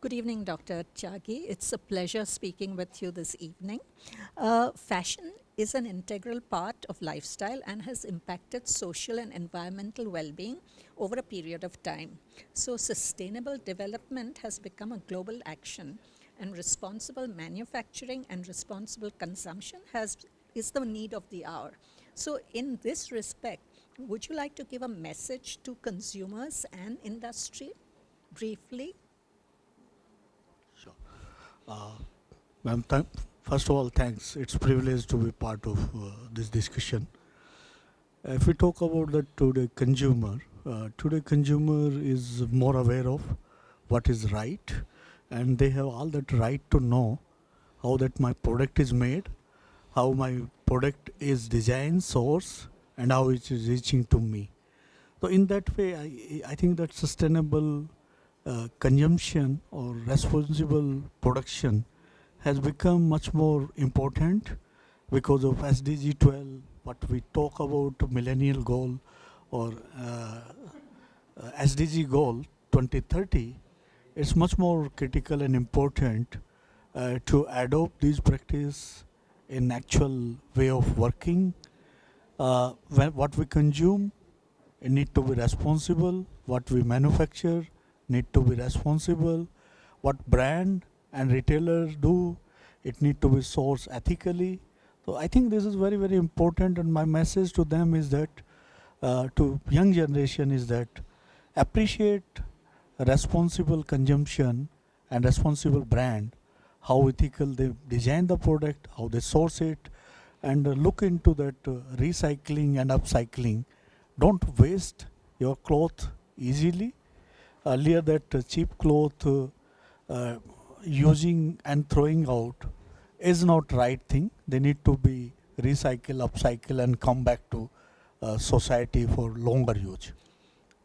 Good evening, Dr. Tyagi. It's a pleasure speaking with you this evening. Fashion is an integral part of lifestyle and has impacted social and environmental well-being over a period of time. So sustainable development has become a global action, and responsible manufacturing and responsible consumption is the need of the hour. So in this respect, would you like to give a message to consumers and industry briefly? Sure. Ma'am, first of all, thanks. It's a privilege to be part of this discussion. If we talk about the today consumer is more aware of what is right, and they have all that right to know how that my product is made, how my product is designed, sourced, and how it is reaching to me. So in that way, I think that sustainable consumption or responsible production has become much more important because of SDG 12, what we talk about millennial goal or SDG goal 2030. It's much more critical and important to adopt these practice in actual way of working. What we consume, it need to be responsible. What we manufacture need to be responsible. What brand and retailers do, it need to be sourced ethically. So I think this is very, very important, and my message to them is that, to young generation is that appreciate responsible consumption and responsible brand, how ethical they design the product, how they source it, and look into that recycling and upcycling. Don't waste your cloth easily. Earlier that cheap cloth using and throwing out is not right thing. They need to be recycle, upcycle, and come back to society for longer use.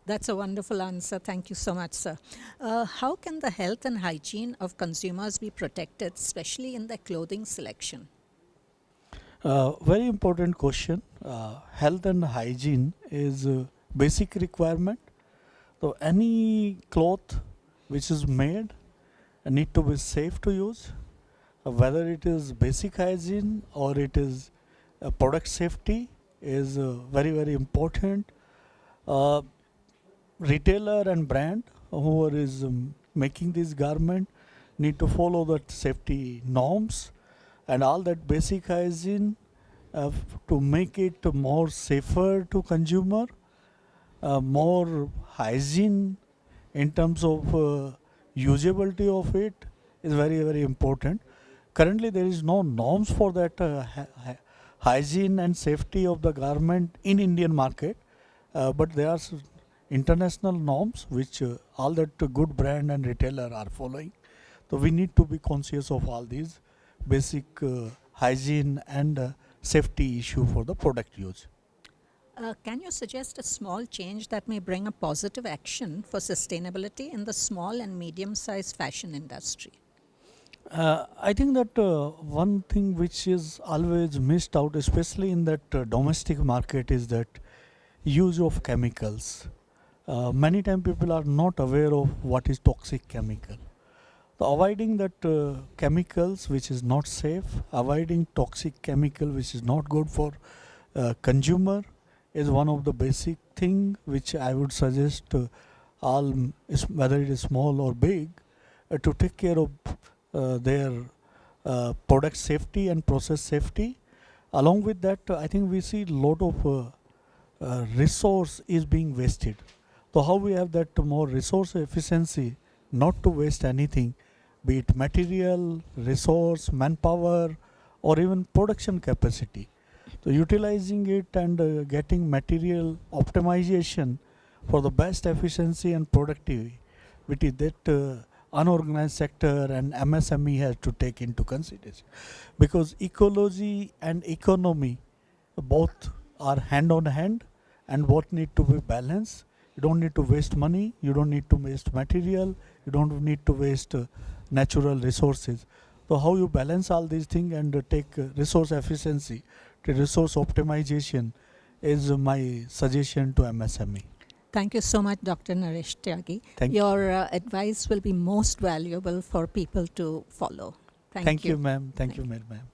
That's a wonderful answer. Thank you so much, sir. How can the health and hygiene of consumers be protected, especially in their clothing selection? Very important question. Health and hygiene is a basic requirement. So any cloth which is made need to be safe to use. Whether it is basic hygiene or it is product safety is very, very important. Retailer and brand whoever is making this garment need to follow that safety norms and all that basic hygiene to make it more safer to consumer, more hygiene in terms of usability of it is very, very important. Currently there is no norms for that hygiene and safety of the garment in Indian market, but there are international norms which all that good brand and retailer are following. So we need to be conscious of all these basic hygiene and safety issue for the product use. Can you suggest a small change that may bring a positive action for sustainability in the small and medium-sized fashion industry? I think that one thing which is always missed out, especially in that domestic market, is that use of chemicals. Many times people are not aware of what is toxic chemical. So avoiding that chemicals which is not safe, avoiding toxic chemical which is not good for consumer is one of the basic thing which I would suggest all, whether it is small or big, to take care of their product safety and process safety. Along with that, I think we see a lot of resource is being wasted. So how we have that more resource efficiency, not to waste anything, be it material, resource, manpower, or even production capacity. So utilizing it and getting material optimization for the best efficiency and productivity that unorganized sector and MSME has to take into consideration. Because ecology and economy both are hand on hand and both need to be balanced. You don't need to waste money, you don't need to waste material, you don't need to waste natural resources. So how you balance all these things and take resource efficiency to resource optimization is my suggestion to MSME. Thank you so much, Dr. Naresh Tyagi. Thank you. Your advice will be most valuable for people to follow. Thank you, you. ma'am. Thank Thank you, you. ma'am.